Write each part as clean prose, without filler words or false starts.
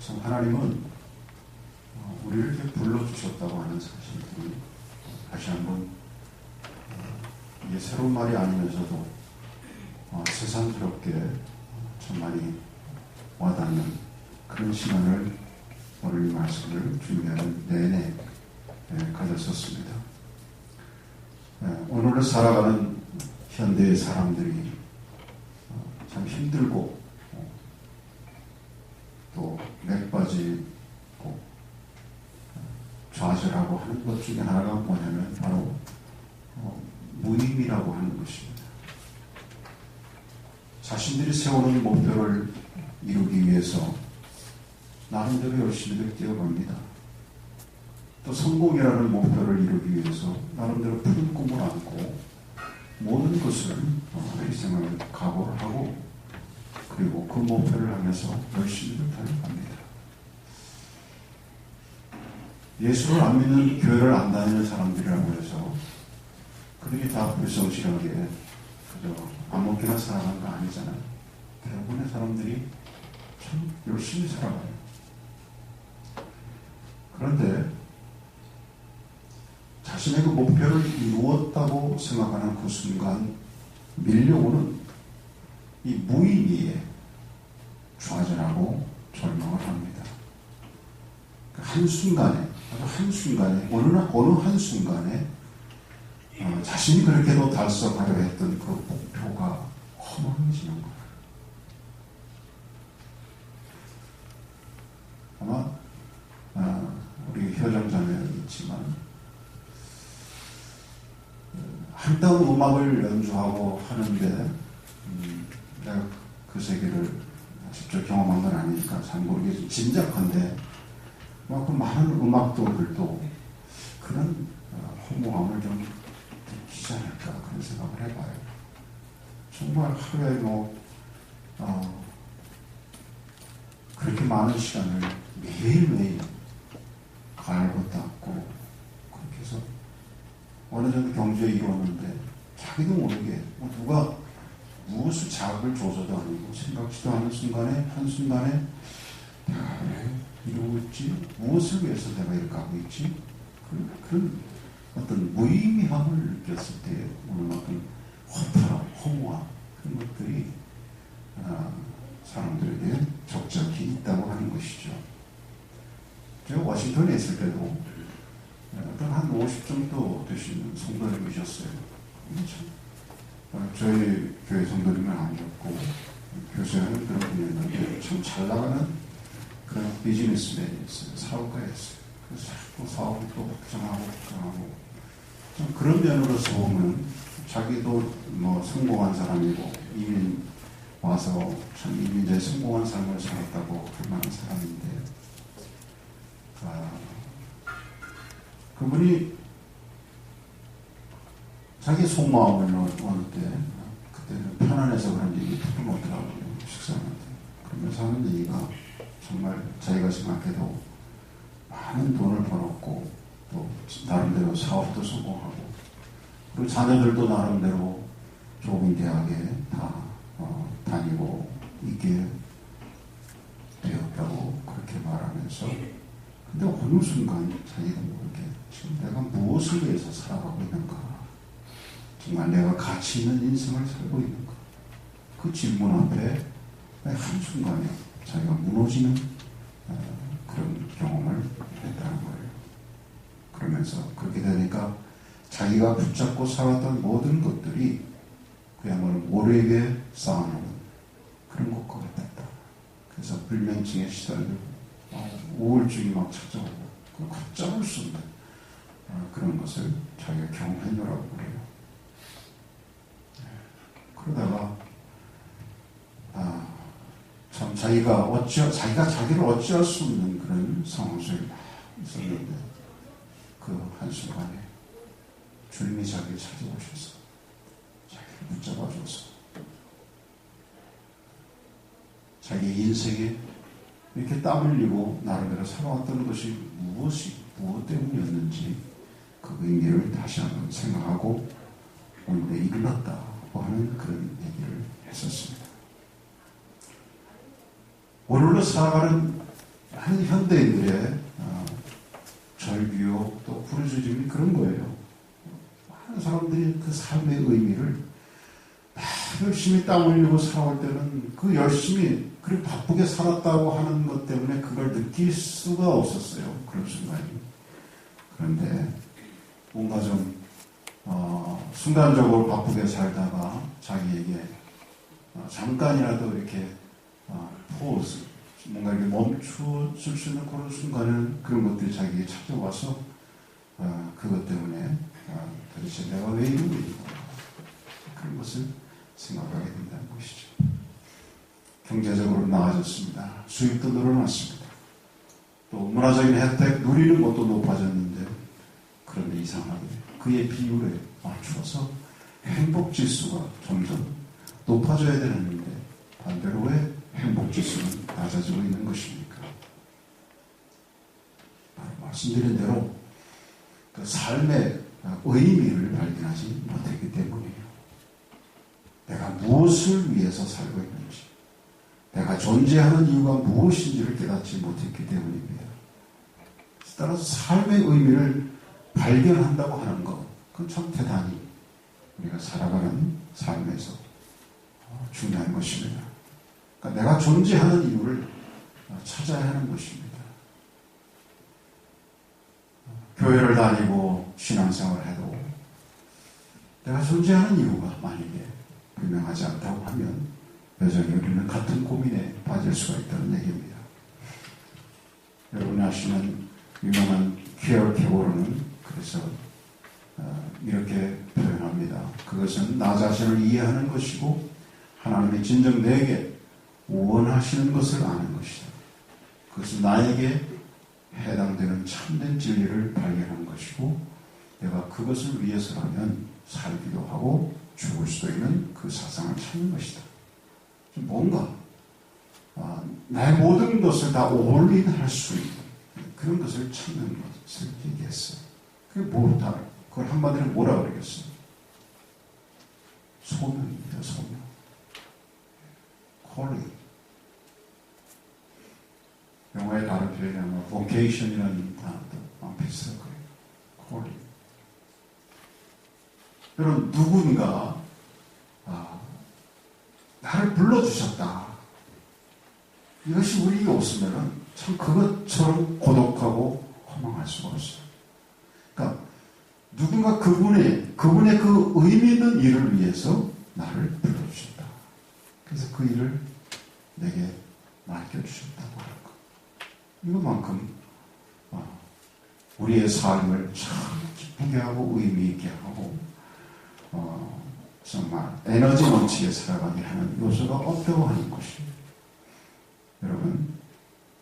참 하나님은 우리를 이렇게 불러주셨다고 하는 사실들이 다시 한번 이게 새로운 말이 아니면서도 새삼스럽게 참 많이 와닿는 그런 시간을 오늘 이 말씀을 준비하는 내내 가졌었습니다. 오늘을 살아가는 현대의 사람들이 참 힘들고 또 맥빠지고 좌절하고 하는 것 중에 하나가 뭐냐면 바로 무의미라고 하는 것입니다. 자신들이 세우는 목표를 이루기 위해서 나름대로 열심히 뛰어갑니다. 또 성공이라는 목표를 이루기 위해서 나름대로 푸른 꿈을 안고 모든 것을 희생을 각오를 하고 그리고 그 목표를 향해서 열심히 달려갑니다. 예수를 안 믿는 교회를 안 다니는 사람들이라고 해서 그들이 다 불성실하게 그저 아무렇게나 살아가는 거 아니잖아요. 대부분의 사람들이 참 열심히 살아가요. 그런데 자신의 그 목표를 이루었다고 생각하는 그 순간 밀려오는 이 무의미에 좌절하고 절망을 합니다. 한순간에, 아주 한순간에, 어느 한순간에 자신이 그렇게도 달성하려 했던 그 목표가 허망해지는 거예요. 아마 우리 효정자매는 있지만 한다운 음악을 연주하고 하는데 내가 그 세계를 직접 경험한 건 아니니까 잘 모르겠지만 짐작한데 그 많은 음악도들도 그런 허무함을 좀 느끼지 않을까 그런 생각을 해봐요. 정말 하루에 그렇게 많은 시간을 매일매일 갈고 닦고 그렇게 해서 어느 정도 경주에 이루었는데 자기도 모르게 누가 무엇을 자극을 줘서도 아니고 생각지도 않은 순간에 한순간에 이러고 있지? 무엇을 위해서 내가 이렇게 하고 있지? 그런 어떤 무의미함을 느꼈을 때 오는 어떤 허탈함, 허무함 그런 것들이 사람들에게 적적히 있다고 하는 것이죠. 제가 워싱턴에 있을 때도 어떤 한 50 정도 되시는 성도님이셨어요. 저희 교회 성도님은 아니었고 교수하는 그런 분이었는데 참 잘 나가는 그런 비즈니스맨이었어요. 사업가였어요. 그래서 자꾸 사업을 또 걱정하고 좀 그런 면으로서 보면 자기도 성공한 사람이고 이민 와서 참 이민자의 성공한 삶을 살았다고 할 만한 사람인데 그분이 자기 속마음을 어느 때 그때는 편안해서 그런 얘기 털어놓더라고요. 식사하는데 그러면서 하는 얘기가 정말 자기가 생각해도 많은 돈을 벌었고 또 나름대로 사업도 성공하고 그리고 자녀들도 나름대로 좋은 대학에 다 다니고 있게 되었다고 그렇게 말하면서 근데 어느 순간 자기도 모르게 지금 내가 무엇을 위해서 살아가고 있는가 정말 내가 가치 있는 인생을 살고 있는가 그 질문 앞에 한순간에 자기가 무너지는 그런 경험을 했다는 거예요. 그러면서 그렇게 되니까 자기가 붙잡고 살았던 모든 것들이 그야말로 모래 위에 쌓아놓은 그런 것과 같았다. 그래서 불면증에 시달리고 우울증이 막 찾아오고 걷잡을 수 없는 그런 것을 자기가 경험했노라고 그래요. 그러다가 참 자기가 자기를 어찌할 수 없는 그런 상황 속에 있었는데 그 한순간에 주님이 자기를 찾아오셔서 자기를 붙잡아줘서 자기 인생에 이렇게 땀 흘리고 나름대로 살아왔던 것이 무엇 때문이었는지 그 의미를 다시 한번 생각하고 오늘에 이르렀다고 하는 그런 얘기를 했었습니다. 오늘로 살아가는 많은 현대인들의 절규요 또 부르짖음이 그런 거예요. 많은 사람들이 그 삶의 의미를 열심히 땀 흘리고 살아올 때는 그 열심히 그리고 바쁘게 살았다고 하는 것 때문에 그걸 느낄 수가 없었어요. 그런 순간이. 그런데 뭔가 좀 순간적으로 바쁘게 살다가 자기에게 잠깐이라도 이렇게 포즈, 뭔가 이렇게 멈춰줄 수 있는 그런 순간은 그런 것들이 자기에게 찾아와서 그것 때문에 도대체 내가 왜 이러고 있는가 그런 것을 생각하게 된다는 것이죠. 경제적으로 나아졌습니다. 수입도 늘어났습니다. 또 문화적인 혜택 누리는 것도 높아졌는데 그런데 이상하게 그의 비율에 맞추어서 행복지수가 점점 높아져야 되는데 반대로 왜 행복지수는 낮아지고 있는 것입니까? 바로 말씀드린 대로 그 삶의 의미를 발견하지 못했기 때문이에요. 내가 무엇을 위해서 살고 있는지, 내가 존재하는 이유가 무엇인지를 깨닫지 못했기 때문입니다. 따라서 삶의 의미를 발견한다고 하는 것, 그건 참 대단히 우리가 살아가는 삶에서 중요한 것입니다. 그러니까 내가 존재하는 이유를 찾아야 하는 것입니다. 교회를 다니고 신앙생활을 해도 내가 존재하는 이유가 만약에 분명하지 않다고 하면 여전히 우리는 같은 고민에 빠질 수가 있다는 얘기입니다. 여러분이 아시는 유명한 퀴어케고르는 그래서 이렇게 표현합니다. 그것은 나 자신을 이해하는 것이고 하나님이 진정 내게 원하시는 것을 아는 것이다. 그것은 나에게 해당되는 참된 진리를 발견하는 것이고 내가 그것을 위해서라면 살기도 하고 죽을 수도 있는 그 사상을 찾는 것이다. 뭔가 나의 모든 것을 다 올인할 수 있는 그런 것을 찾는 것을 얘기했어요. 그게 뭐다? 그걸 한마디로 뭐라 그러겠어요? 소명입니다. 소명. calling. 영어의 다른 표현이 vocation이라는 단어도 비슷할 거예요. calling. 여러분 누군가 나를 불러주셨다. 이것이 우리에게 없으면 참 그것처럼 고독하고 허망할 수가 없어요. 그러니까 누군가 그분의 그 의미 있는 일을 위해서 나를 불러주셨다. 그래서 그 일을 내게 맡겨주셨다고 하는 것. 이것만큼 우리의 삶을 참 기쁘게 하고 의미 있게 하고 정말 에너지 넘치게 살아가게 하는 요소가 없다고 하는 것입니다. 여러분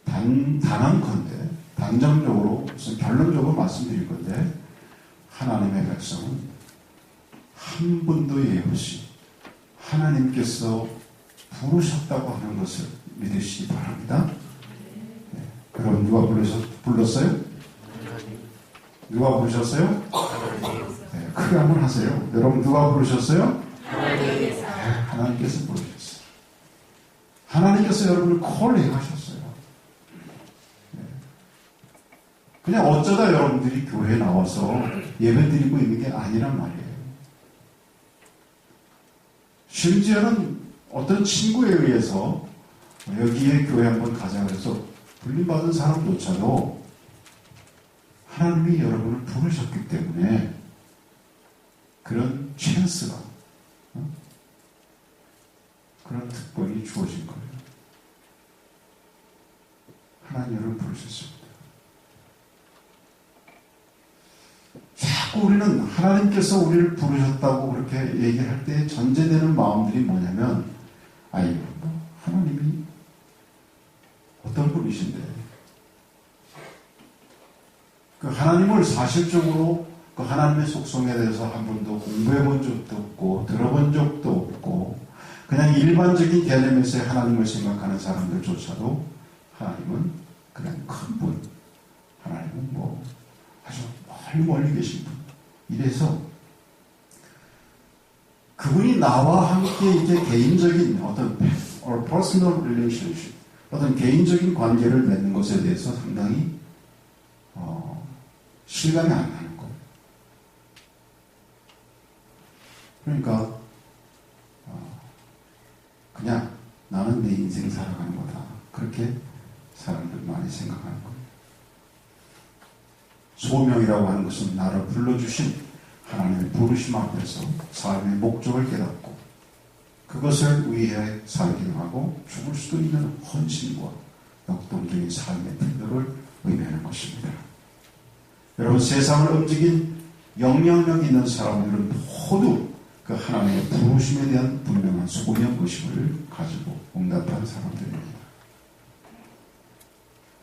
단언컨대 단정적으로 결론적으로 말씀드릴 건데 하나님의 백성은 한 분도 예외 없이 하나님께서 부르셨다고 하는 것을 믿으시기 바랍니다. 네. 여러분 누가 불렀어요? 누가 부르셨어요? 네, 크게 한번 하세요. 여러분 누가 부르셨어요? 네, 하나님께서 부르셨어요. 하나님께서 여러분을 콜링하셨어요. 네. 그냥 어쩌다 여러분들이 교회에 나와서 예배 드리고 있는 게 아니란 말이에요. 심지어는 어떤 친구에 의해서 여기에 교회 한번 가자 그래서 불림받은 사람조차도 하나님이 여러분을 부르셨기 때문에 그런 찬스가 그런 특권이 주어진 거예요. 하나님 여러분을 부르셨습니다. 자꾸 우리는 하나님께서 우리를 부르셨다고 그렇게 얘기할 때 전제되는 마음들이 뭐냐면 하나님이 어떤 분이신데 그 하나님을 사실적으로 그 하나님의 속성에 대해서 한 번도 공부해 본 적도 없고 들어본 적도 없고 그냥 일반적인 개념에서의 하나님을 생각하는 사람들조차도 하나님은 그냥 큰 분, 하나님은 아주 멀리 계신 분. 이래서 그분이 나와 함께 이제 개인적인 어떤 or personal relationship, 어떤 개인적인 관계를 맺는 것에 대해서 상당히 실감이 안 나는 거예요. 그러니까 그냥 나는 내 인생 살아가는 거다. 그렇게 사람들 많이 생각하는 거예요. 소명이라고 하는 것은 나를 불러주신 하나님의 부르심 앞에서 삶의 목적을 깨닫고 그것을 위해 살기도 하고 죽을 수도 있는 헌신과 역동적인 삶의 태도를 의미하는 것입니다. 여러분, 세상을 움직인 영향력 있는 사람들은 모두 그 하나님의 부르심에 대한 분명한 소명의식을 가지고 응답한 사람들입니다.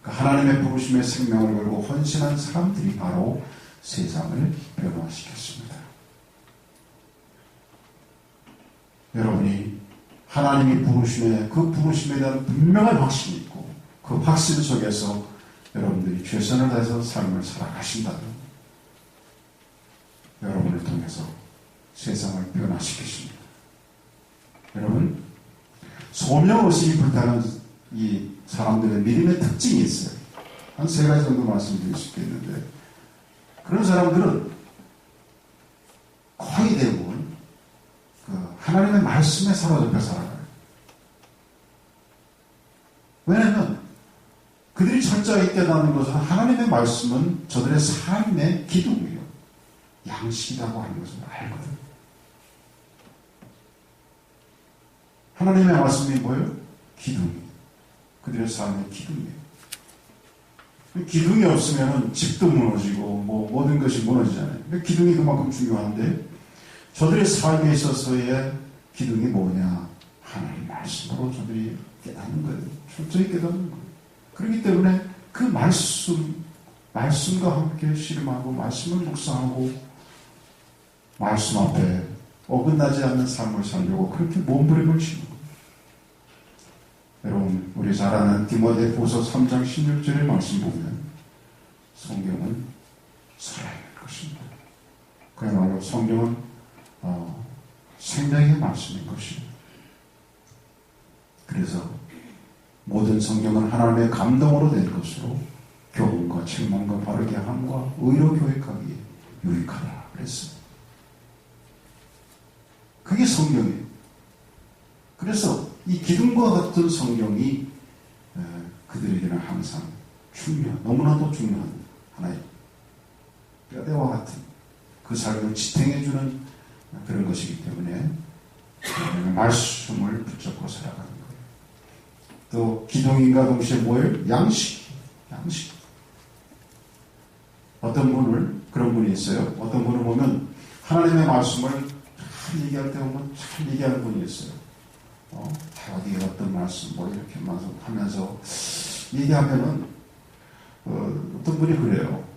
그 하나님의 부르심에 생명을 걸고 헌신한 사람들이 바로 세상을 변화시켰습니다. 여러분이 하나님이 부르심에 그 부르심에 대한 분명한 확신이 있고 그 확신 속에서 여러분들이 최선을 다해서 삶을 살아가신다면 여러분을 통해서 세상을 변화시키십니다. 여러분, 소명의식이 불타는 이 사람들의 믿음의 특징이 있어요. 한 3가지 정도 말씀드릴 수 있겠는데 그런 사람들은 거의 대부분 하나님의 말씀에 사로잡혀 살아가요. 왜냐하면 그들이 철저히 깨닫는 것은 하나님의 말씀은 저들의 삶의 기둥이에요. 양식이라고 하는 것을 알거든요. 하나님의 말씀이 뭐예요? 기둥이에요. 그들의 삶의 기둥이에요. 기둥이 없으면 집도 무너지고 모든 것이 무너지잖아요. 기둥이 그만큼 중요한데 저들의 삶에 있어서의 기둥이 뭐냐? 하나님의 말씀으로 저들이 깨닫는 거예요. 철저히 깨닫는 거예요. 그렇기 때문에 그 말씀과 함께 씨름하고 말씀을 묵상하고 말씀 앞에 어긋나지 않는 삶을 살려고 그렇게 몸부림을 치는 거예요. 여러분, 우리 잘 아는 디모데후서 3장 16절의 말씀 보면 성경은 살아있는 것입니다. 그야말로 성경은 생명의 말씀인 것입니다. 그래서 모든 성경은 하나님의 감동으로 된 것으로 교훈과 책망과 바르게 함과 의로 교육하기에 유익하다 그랬어요. 그게 성경이에요. 그래서 이 기둥과 같은 성경이 그들에게는 항상 너무나도 중요한 하나의 뼈대와 같은 그 삶을 지탱해주는 그런 것이기 때문에 말씀을 붙잡고 살아가는 거예요. 또 기둥인과 동시에 뭐예요? 양식. 어떤 그런 분이 있어요. 어떤 분을 보면 하나님의 말씀을 잘 얘기할 때 보면 잘 얘기하는 분이 있어요. 어디에 어떤 말씀 이렇게 하면서 얘기하면은 어떤 분이 그래요.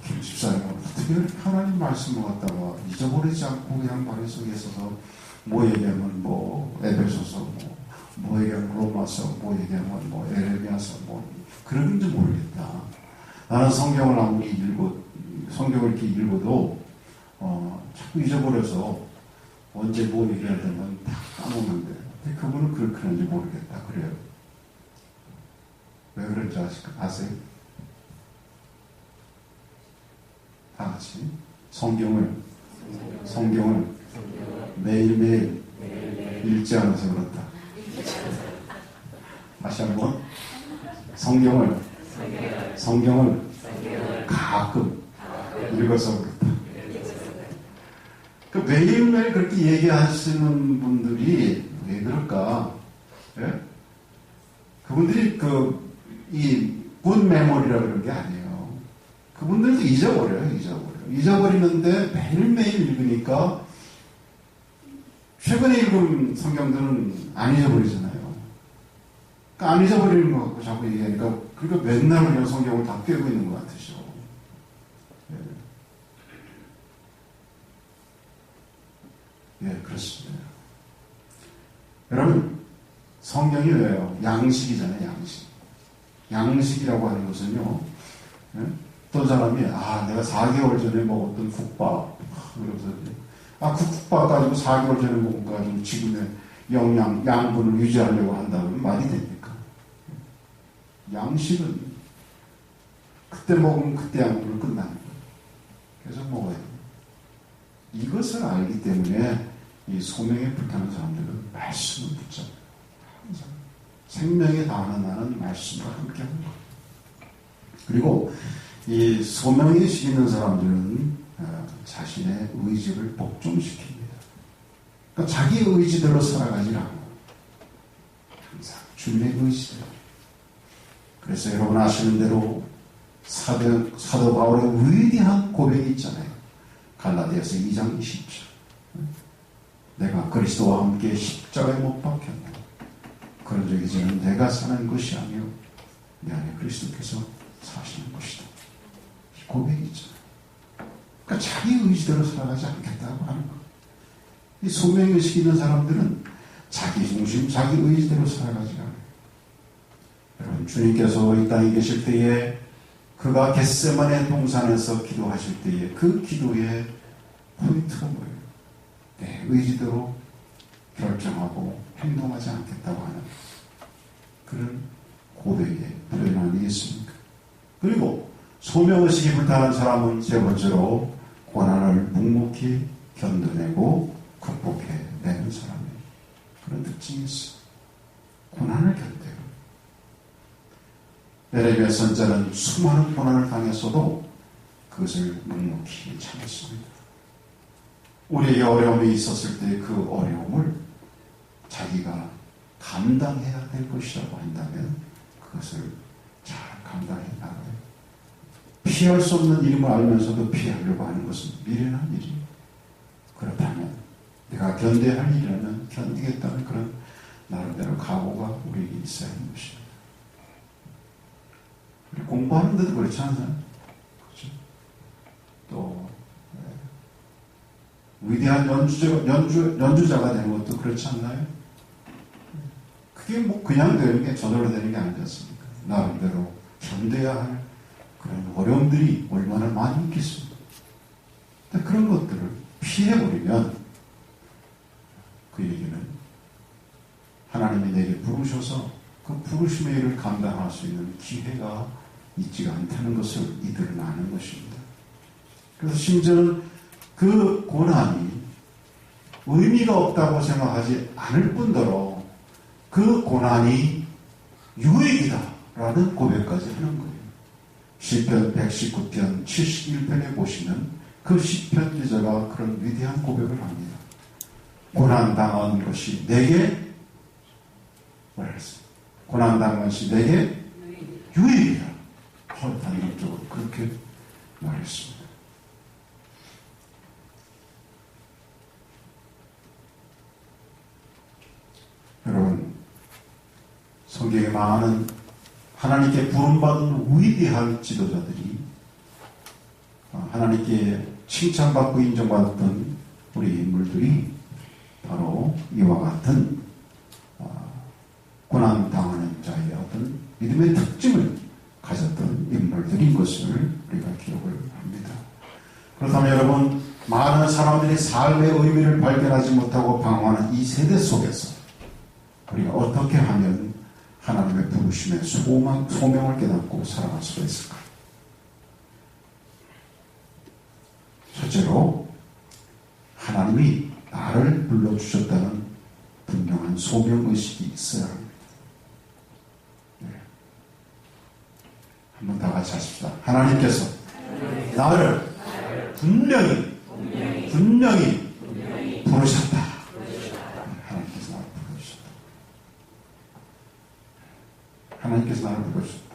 김 집사님은 어떻게 하나님 말씀을 갖다가 잊어버리지 않고 그냥 머릿속에 있어서 얘기하면 에베소서 얘기하면 로마서 얘기하면 에레미야서 그런지 모르겠다. 나는 성경을 아무리 성경을 이렇게 읽어도 자꾸 잊어버려서 언제 얘기할 때면 다 까먹는데 그분은 그렇게 하는지 모르겠다 그래요. 왜 그런지 아세요? 다 같이 성경을 매일매일 읽지 않아서 그렇다. 다시 한번 성경을 가끔 읽어서 그렇다. 그 매일매일 그렇게 얘기하시는 분들이 왜 그럴까? 예? 그분들이 이 굿 메모리라 그런 게 아니에요. 그분들도 잊어버리는데 매일매일 읽으니까 최근에 읽은 성경들은 안 잊어버리잖아요. 그러니까 안 잊어버리는 것 같고 자꾸 얘기하니까 그러니까 맨날 그냥 성경을 다 꿰고 있는 것 같으셔. 예, 그렇습니다. 여러분, 성경이 왜요? 양식이잖아요, 양식이라고 하는 것은요, 어떤 사람이, 내가 4개월 전에 먹었던 국밥, 그러면서, 그 국밥 가지고 4개월 전에 먹은 거 가지고 지금의 양분을 유지하려고 한다면 말이 됩니까? 양식은 그때 먹으면 그때 양분을 끝나는 거예요. 계속 먹어야 돼요. 이것을 알기 때문에 이 소명에 불타는 사람들은 말씀을 붙잡아요. 항상 생명에 다하는 나는 말씀과 함께하는 거예요. 그리고 이 소명에 시키는 사람들은 자신의 의지를 복종시킵니다. 그러니까 자기 의지대로 살아가지 않고 항상 주님의 의지대로. 그래서 여러분 아시는 대로 사도 바울의 위대한 고백이 있잖아요. 갈라디아서 2장 20절. 내가 그리스도와 함께 십자가에 못 박혔다. 그런 적이 저는 내가 사는 것이 아니요 내 안에 그리스도께서 사시는 것이다. 고백이 있잖아요. 그러니까 자기 의지대로 살아가지 않겠다고 하는 거예요. 이 소명의식 있는 사람들은 자기 중심, 자기 의지대로 살아가지 않아요. 여러분, 주님께서 이 땅에 계실 때에 그가 겟세마네 동산에서 기도하실 때에 그 기도의 포인트가 뭐예요? 내 의지대로 결정하고 행동하지 않겠다고 하는 그런 고백의 표현이 있습니까? 그리고 소명의식이 불타는 사람은 세 번째로 고난을 묵묵히 견뎌내고 극복해내는 사람이에요. 그런 특징이 있어요. 고난을 견뎌요. 에레미야 선자는 수많은 고난을 당했어도 그것을 묵묵히 참았습니다. 우리에게 어려움이 있었을 때 그 어려움을 자기가 감당해야 될 것이라고 한다면 그것을 잘 감당해 나가요. 피할 수 없는 일임을 알면서도 피하려고 하는 것은 미련한 일이에요. 그렇다면 내가 견뎌야 할 일이라면 견디겠다는 그런 나름대로 각오가 우리에게 있어야 하는 것입니다. 공부하는데도 그렇지 않나요? 그렇죠? 또 위대한 연주자가 되는 것도 그렇지 않나요? 그게 뭐 그냥 되는 게 저절로 되는 게 아니지 않습니까? 나름대로 견뎌야 할 그런 어려움들이 얼마나 많이 있겠습니까? 그런 것들을 피해버리면 그 얘기는 하나님이 내게 부르셔서 그 부르심의 일을 감당할 수 있는 기회가 있지가 않다는 것을 이들은 아는 것입니다. 그래서 심지어는 그 고난이 의미가 없다고 생각하지 않을 뿐더러 그 고난이 유익이다라는 고백까지 하는 거예요. 시편 119편 71편에 보시면 그 시편 기자가 그런 위대한 고백을 합니다. 고난당한 것이 내게 뭐라 했어요? 고난당한 것이 내게 유익이다. 단독적으로 그렇게 말했습니다. 여러분, 성경에 많은 하나님께 부름받은 위대한 지도자들이 하나님께 칭찬받고 인정받던 우리 인물들이 바로 이와 같은 고난당하는 자의 어떤 믿음의 특징을 가졌던 인물들인 것을 우리가 기록을 합니다. 그렇다면 여러분, 많은 사람들이 삶의 의미를 발견하지 못하고 방황하는 이 세대 속에서 우리가 어떻게 하면 하나님의 부르심의 소명을 깨닫고 살아갈 수가 있을까? 첫째로 하나님이 나를 불러주셨다는 분명한 소명의식이 있어야 합니다. 네. 한번 다 같이 하십시다. 하나님께서 나를 분명히 부르셨다. 하나님께서 나를 부르셨다. 하나님께서 나를 부르셨다.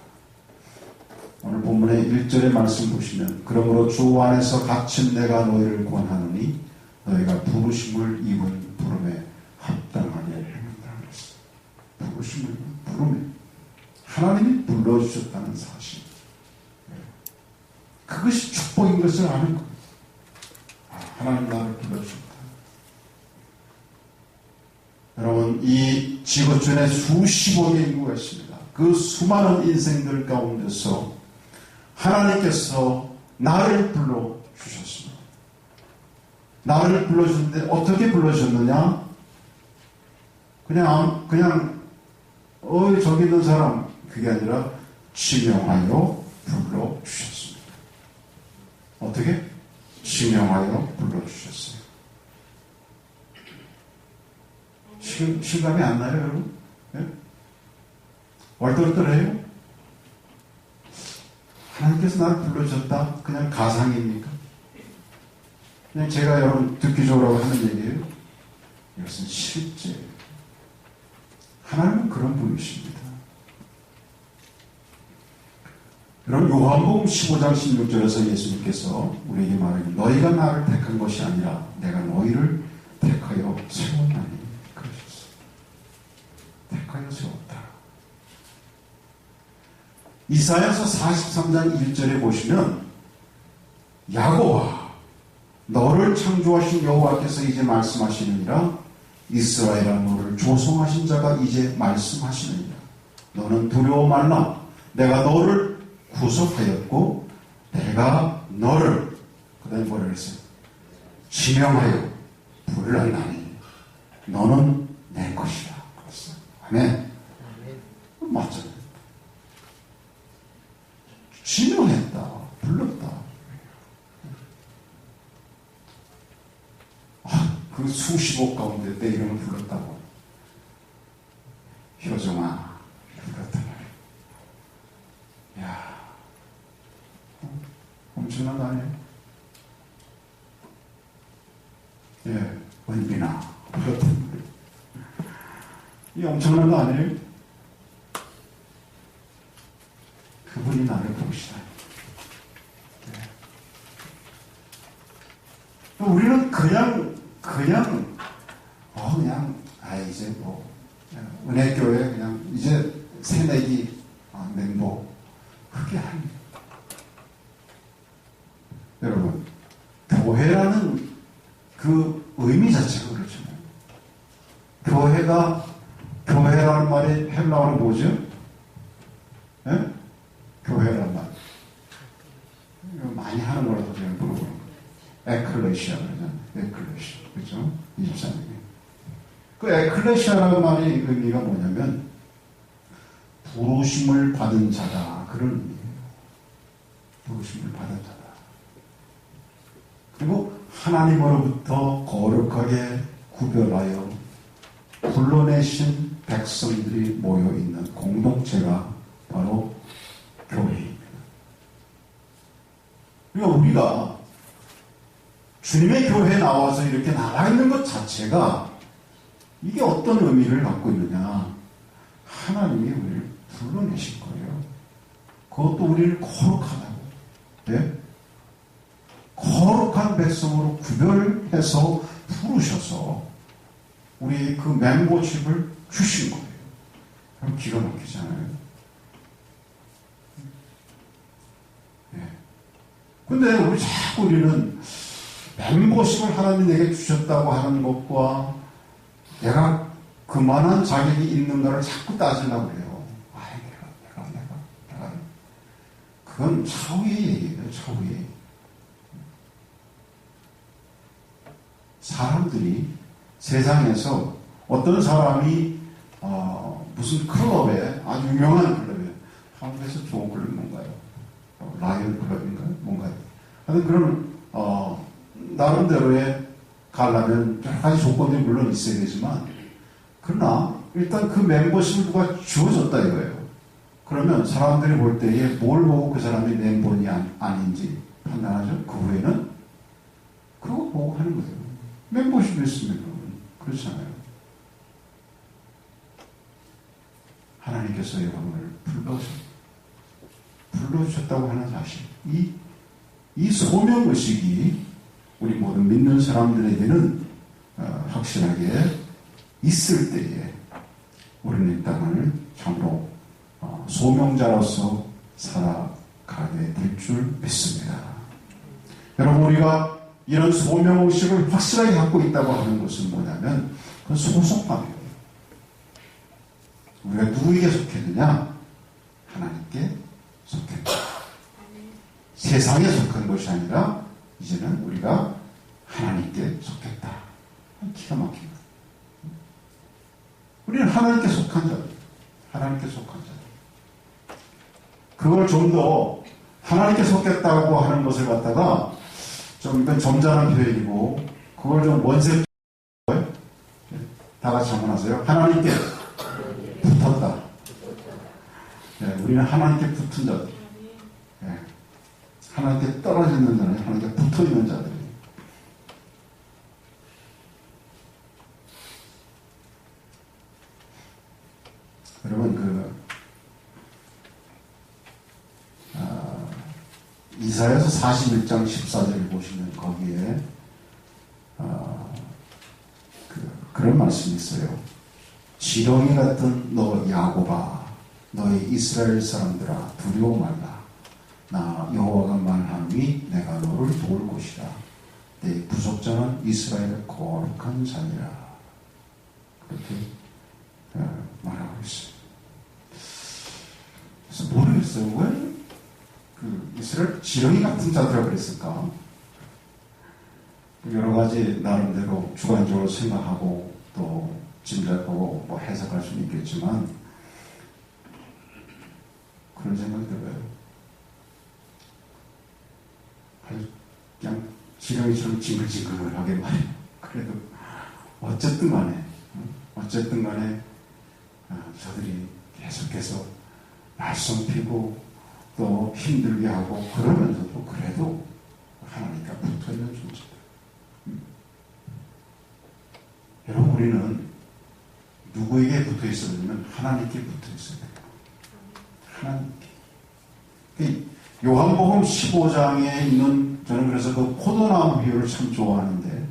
오늘 본문의 1절의 말씀 보시면 그러므로 주 안에서 갇힌 내가 너희를 권하노니 너희가 부르심을 입은 부름에 합당하게 행한다는 것입니다. 부르심을 입은 부름에 하나님이 불러주셨다는 사실, 그것이 축복인 것을 아는 거예요. 하나님 나를 불러주셨다. 여러분, 이 지구촌에 수십억의 인구가 있습니다. 그 수많은 인생들 가운데서 하나님께서 나를 불러주셨습니다. 나를 불러주셨는데 어떻게 불러주셨느냐? 저기 있는 사람, 그게 아니라 지명하여 불러주셨습니다. 어떻게? 지명하여 불러주셨어요. 실감이 안 나요, 여러분? 네? 얼떨떨해요? 하나님께서 나를 불러주셨다? 그냥 가상입니까? 그냥 제가 여러분 듣기 좋으라고 하는 얘기예요? 이것은 실제예요. 하나님은 그런 분이십니다. 여러분, 요한복음 15장 16절에서 예수님께서 우리에게 말하기, 너희가 나를 택한 것이 아니라 내가 너희를 택하여 세웠나니 그러셨어요. 택하여 세웠다. 이사야서 43장 1절에 보시면 야고와 너를 창조하신 여호와께서 이제 말씀하시느니라. 이스라엘아, 너를 조성하신 자가 이제 말씀하시느니라. 너는 두려워 말라. 내가 너를 구속하였고 내가 너를, 그 다음에 뭐라 그랬어요? 지명하여 불렀나니 너는 내 것이다. 그랬어요. 아멘. 맞잖아요. 지명했다. 불렀다. 그 수십억 가운데 내 이름을 불렀다고. 효정아, 그렇단 말이야. 야, 엄청난 거 아니에요? 예, 원빈아, 그렇단 말이에요. 이 엄청난 거 아니에요? 그분이 나를 보시다. 네. 우리는 이제 은혜교회 이제 새내기 멤버 그게 아니에요. 여러분, 교회라는 그 의미 자체가 그렇잖아요. 교회라는 말이 헬라어로 뭐죠? 예? 교회라는 말. 많이 하는 거라서 제가 물어보는 거예요. 에클레시아 그러잖아요. 에클레시아. 그죠? 24세기. 그 에클레시아라는 말의 의미가 뭐냐면 부르심을 받은 자다. 그런 의미예요. 부르심을 받은 자다. 그리고 하나님으로부터 거룩하게 구별하여 불러내신 백성들이 모여있는 공동체가 바로 교회입니다. 그러니까 우리가 주님의 교회에 나와서 이렇게 나와 있는 것 자체가 이게 어떤 의미를 갖고 있느냐. 하나님이 우리를 불러내신 거예요. 그것도 우리를 거룩하다고. 네? 거룩한 백성으로 구별해서 부르셔서 우리 그 멤버십을 주신 거예요. 그럼 기가 막히잖아요. 근데 우리는 멤버십을 하나님이 내게 주셨다고 하는 것과 내가 그만한 자격이 있는가를 자꾸 따지려고 그래요. 내가. 그건 차후의 얘기예요, 차후의. 사람들이 세상에서 어떤 사람이 무슨 클럽에, 아주 유명한 클럽에, 한국에서 좋은 클럽이 뭔가요? 라이언 클럽인가요? 뭔가요? 하여튼 그런 나름대로의 가려면 여러 가지 조건들이 물론 있어야 되지만, 그러나 일단 그 멤버십을 누가 주어졌다 이거예요. 그러면 사람들이 볼 때에 뭘 보고 그 사람이 멤버니 아닌지 판단하죠. 그 후에는 그거 보고 하는 거예요. 멤버십이 있으면 그렇잖아요. 하나님께서 여러분을 불러주셨다고 하는 사실, 이 소명의식이 우리 모든 믿는 사람들에게는 확실하게 있을 때에 우리는 이 땅을 참으로 소명자로서 살아가게 될 줄 믿습니다. 여러분, 우리가 이런 소명의식을 확실하게 갖고 있다고 하는 것은 뭐냐면 그건 소속감이에요. 우리가 누구에게 속했느냐? 하나님께 속했다. 세상에 속한 것이 아니라 이제는 우리가 하나님께 속했다. 기가 막힙니다. 우리는 하나님께 속한 자들. 하나님께 속한 자들. 그걸 좀 더 하나님께 속겠다고 하는 것을 갖다가 좀 이건 점잖은 표현이고 그걸 좀 원색 다 같이 한번 하세요. 하나님께 붙었다. 네, 우리는 하나님께 붙은 자들. 네, 하나님께 떨어져 있는 자는 하나님께 붙어 있는 자들. 여러분 이사야서 41장 14절을 보시면 거기에 그런 말씀이 있어요. 지렁이 같은 너 야곱아, 너희 이스라엘 사람들아 두려워 말라. 나 여호와가 말하니 내가 너를 도울 것이다. 내 부속자는 이스라엘의 거룩한 자니라. 그렇게 말하고 있어요. 그래서 모르겠어요. 왜 이스라엘 지렁이 같은 자들이라고 그랬을까? 여러 가지 나름대로 주관적으로 생각하고 또 짐작하고 뭐 해석할 수는 있겠지만 그런 생각이 들어요. 그냥 지렁이처럼 징글징글하게 말이에요. 그래도 어쨌든 간에 저들이 계속해서 말썽 피고 또 힘들게 하고 그러면서도 그래도 하나님과 붙어있는 존재다. 여러분 우리는 누구에게 붙어있어야 되냐면 하나님께 붙어있어야 돼요. 하나님께. 요한복음 15장에 있는 저는 그래서 그 포도나무 비유를 참 좋아하는데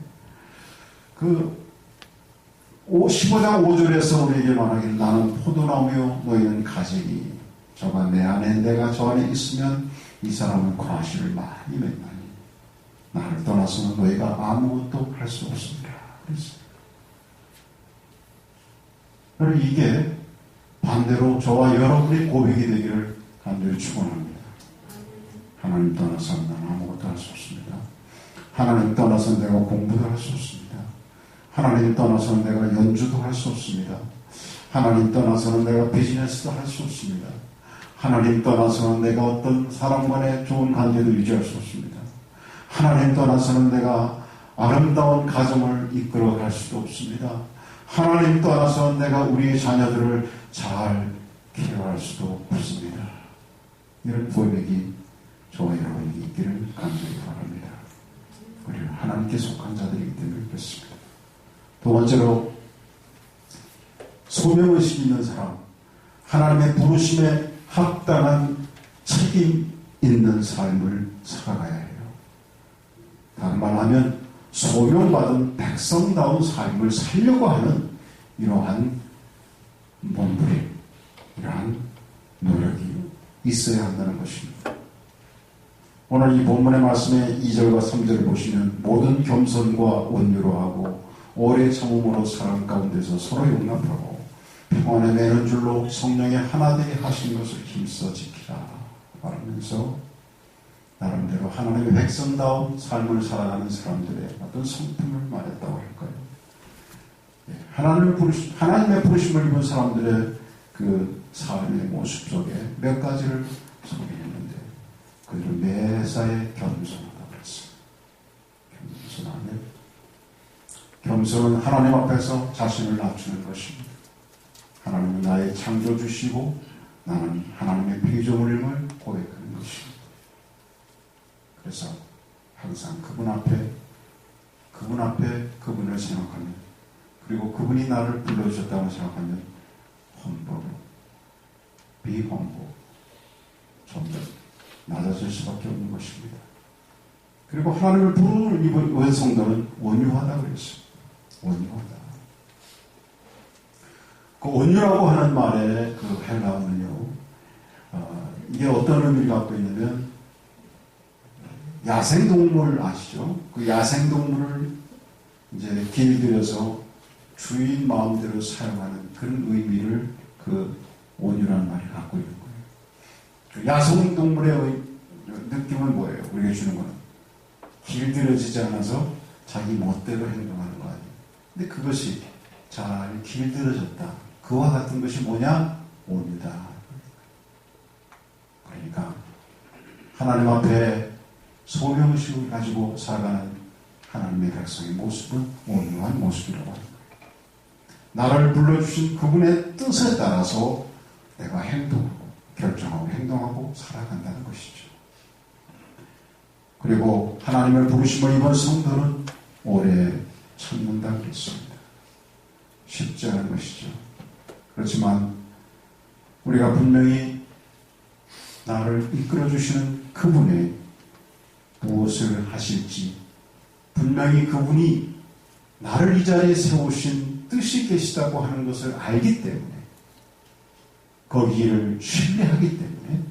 15장 5절에서 우리에게 말하기를 나는 포도나무요 너희는 가지니 저가 내 안에 내가 저 안에 있으면 이 사람은 과실을 많이 맺나니 나를 떠나서는 너희가 아무것도 할 수 없습니다. 그랬어요. 여러분 이게 반대로 저와 여러분의 고백이 되기를 간절히 축원합니다. 하나님 떠나서는 나는 아무것도 할 수 없습니다. 하나님 떠나서는 내가 공부도 할 수 없습니다. 하나님 떠나서는 내가 연주도 할 수 없습니다. 하나님 떠나서는 내가 비즈니스도 할 수 없습니다. 하나님 떠나서는 내가 어떤 사람과의 좋은 관계도 유지할 수 없습니다. 하나님 떠나서는 내가 아름다운 가정을 이끌어갈 수도 없습니다. 하나님 떠나서 내가 우리의 자녀들을 잘 케어할 수도 없습니다. 이런 고백이 저와 여러분에게 있기를 간절히 바랍니다. 우리는 하나님께 속한 자들이기 때문에 그렇습니다. 두 번째로 소명의식이 있는 사람, 하나님의 부르심에 합당한 책임 있는 삶을 살아가야 해요. 다른 말로 하면 소명받은 백성다운 삶을 살려고 하는 이러한 몸부림, 이러한 노력이 있어야 한다는 것입니다. 오늘 이 본문의 말씀의 2절과 3절을 보시면 모든 겸손과 온유로 하고 오래 참음으로 사람 가운데서 서로 용납하고 평안에 매는 줄로 성령의 하나되게 하신 것을 힘써 지키라 말하면서 나름대로 하나님의 백성다운 삶을 살아가는 사람들의 어떤 성품을 말했다고 할까요? 하나님의 부르심을 입은 사람들의 그 삶의 모습 속에 몇 가지를 소개했는데 그들은 매사에 겸손하다고 그랬어요. 겸손은 하나님 앞에서 자신을 낮추는 것입니다. 하나님은 나의 창조주시고 나는 하나님의 피조물임을 고백하는 것입니다. 그래서 항상 그분 앞에 그분을 생각하면 그리고 그분이 나를 불러주셨다고 생각하면 험보로 비험보 점점 낮아질 수밖에 없는 것입니다. 그리고 하나님을 부르는 입은 성도는 온유하다고 그랬어요. 온유하다. 그 온유라고 하는 말의 그 헬라어는요, 이게 어떤 의미를 갖고 있냐면 야생동물 아시죠? 그 야생동물을 이제 길들여서 주인 마음대로 사용하는 그런 의미를 그 온유라는 말이 갖고 있는 거예요. 그 야생동물의 느낌은 뭐예요? 우리가 주는 거는 길들여지지 않아서 자기 멋대로 행동하는 거 아니에요. 근데 그것이 잘 길들여졌다. 그와 같은 것이 뭐냐? 옵니다. 그러니까 하나님 앞에 소명의식을 가지고 살아가는 하나님의 백성의 모습은 온유한 모습이라고 합니다. 나를 불러주신 그분의 뜻에 따라서 내가 결정하고 행동하고 살아간다는 것이죠. 그리고 하나님의 부르심을 입은 성도는 오래 참는다고 했습니다. 쉽지 않은 것이죠. 그렇지만 우리가 분명히 나를 이끌어주시는 그분의 무엇을 하실지, 분명히 그분이 나를 이 자리에 세우신 뜻이 계시다고 하는 것을 알기 때문에, 거기를 신뢰하기 때문에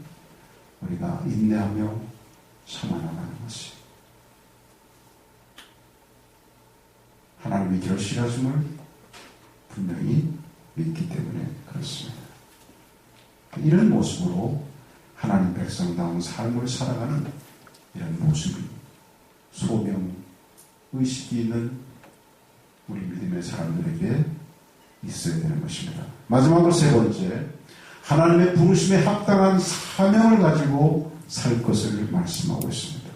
우리가 인내하며 참아나가는 것이, 하나님이 결실하심을 분명히 믿기 때문에 그렇습니다. 이런 모습으로 하나님 백성다운 삶을 살아가는 이런 모습이, 소명 의식이 있는 우리 믿음의 사람들에게 있어야 되는 것입니다. 마지막으로 세 번째, 하나님의 부르심에 합당한 사명을 가지고 살 것을 말씀하고 있습니다.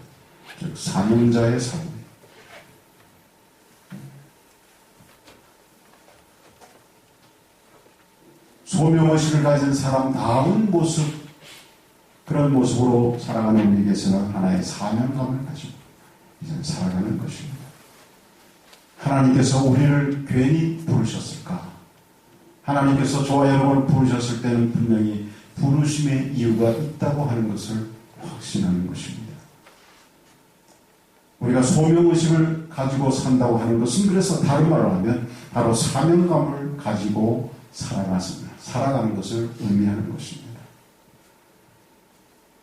즉 사명자의 삶. 소명의식을 가진 사람다운 모습, 그런 모습으로 살아가는 우리에게서는 하나의 사명감을 가지고 이제 살아가는 것입니다. 하나님께서 우리를 괜히 부르셨을까? 하나님께서 저와 여러분을 부르셨을 때는 분명히 부르심의 이유가 있다고 하는 것을 확신하는 것입니다. 우리가 소명의식을 가지고 산다고 하는 것은, 그래서 다른 말로 하면 바로 사명감을 가지고 살아가는 것을 의미하는 것입니다.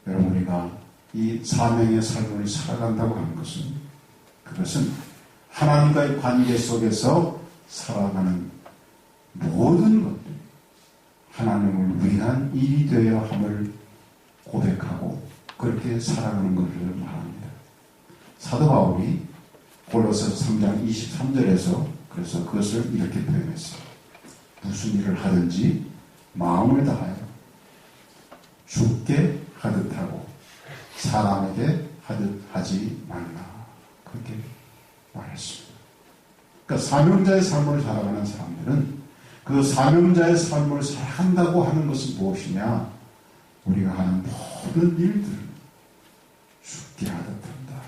여러분, 우리가 이 사명의 삶을 살아간다고 하는 것은, 그것은 하나님과의 관계 속에서 살아가는 모든 것들, 하나님을 위한 일이 되어야 함을 고백하고 그렇게 살아가는 것을 말합니다. 사도 바울이 골로새서 3장 23절에서 그래서 그것을 이렇게 표현했어요. 무슨 일을 하든지 마음을 다하여 주께 하듯 하고 사람에게 하듯 하지 말라. 그렇게 말했습니다. 그러니까 사명자의 삶을 살아가는 사람들은 그 사명자의 삶을 살아간다고 하는 것은 무엇이냐? 우리가 하는 모든 일들을 주께 하듯 한다.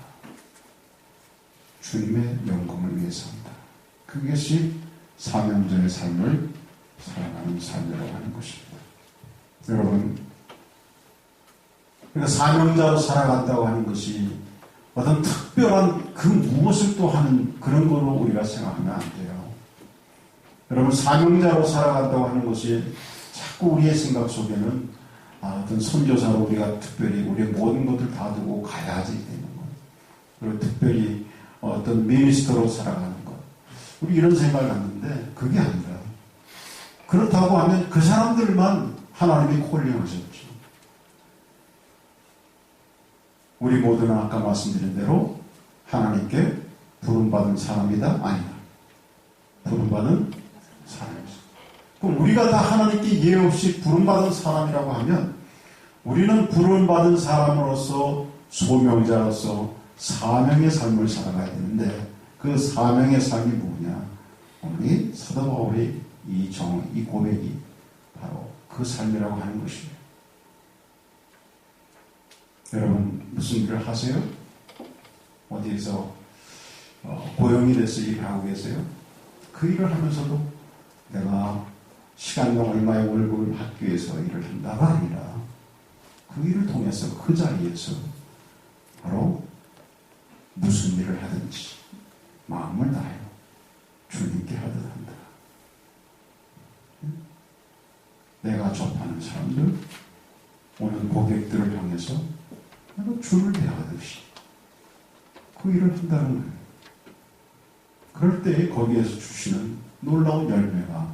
주님의 영광을 위해서 한다. 그것이 사명자의 삶을 살아가는 삶이라고 하는 것입니다. 여러분, 그러니까 사명자로 살아간다고 하는 것이 어떤 특별한 그 무엇을 또 하는 그런 거로 우리가 생각하면 안 돼요. 여러분, 사명자로 살아간다고 하는 것이 자꾸 우리의 생각 속에는 어떤 선교사로 우리가 특별히 우리의 모든 것을 다 두고 가야지 되는 것, 그리고 특별히 어떤 미니스터로 살아가는 것, 우리 이런 생각을 갖는데 그게 아니라, 그렇다고 하면 그 사람들만 하나님이 콜링하셨죠. 우리 모두는 아까 말씀드린 대로 하나님께 부름받은 사람이다? 아니다. 부름받은 사람이다. 그럼 우리가 다 하나님께 예외 없이 부름받은 사람이라고 하면 우리는 부름받은 사람으로서 소명자로서 사명의 삶을 살아가야 되는데, 그 사명의 삶이 뭐냐? 우리 사도 바울의 이 고백이 바로 그 삶이라고 하는 것이에요. 여러분, 무슨 일을 하세요? 어디에서 고용이 돼서 일을 하고 계세요? 그 일을 하면서도 내가 시간과 얼마의 월급을 받기 위해서 일을 한다가 아니라 그 일을 통해서 그 자리에서 바로 무슨 일을 하든지 마음을 다하여 주님께 하듯 한다. 내가 접하는 사람들, 오는 고객들을 향해서 내가 주를 대하듯이 그 일을 한다는 거예요. 그럴 때 거기에서 주시는 놀라운 열매가,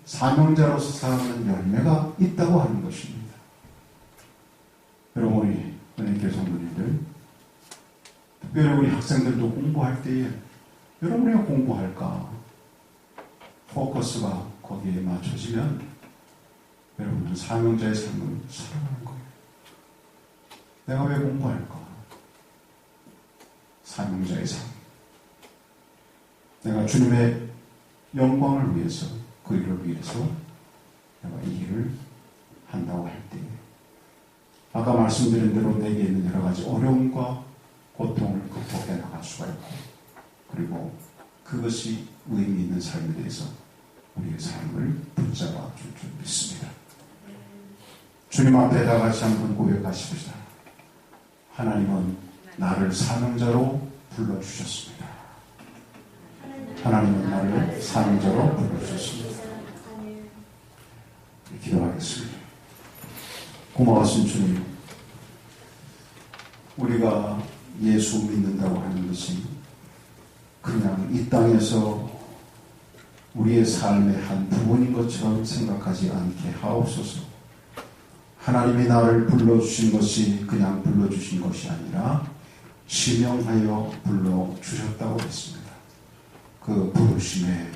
사명자로서 살아가는 열매가 있다고 하는 것입니다. 여러분, 우리 은혜교회 성도님들, 특별히 우리 학생들도 공부할 때에 여러분, 우리가 공부할까? 포커스가 거기에 맞춰지면 여러분은 사명자의 삶을 살아가는 거예요. 내가 왜 공부할까? 사명자의 삶. 내가 주님의 영광을 위해서, 그 일을 위해서 내가 이 일을 한다고 할 때, 아까 말씀드린 대로 내게 있는 여러 가지 어려움과 고통을 극복해 나갈 수가 있고, 그리고 그것이 의미 있는 삶에 대해서 우리의 삶을 붙잡아 줄 줄 믿습니다. 주님 앞에 다 같이 한번 고백하십시다. 하나님은 나를 사명자로 불러주셨습니다. 하나님은 나를 사명자로 불러주셨습니다. 기도하겠습니다. 고마우신 주님, 우리가 예수 믿는다고 하는 것이 그냥 이 땅에서 우리의 삶의 한 부분인 것처럼 생각하지 않게 하옵소서. 하나님이 나를 불러주신 것이 그냥 불러주신 것이 아니라 지명하여 불러주셨다고 했습니다. 그 부르심에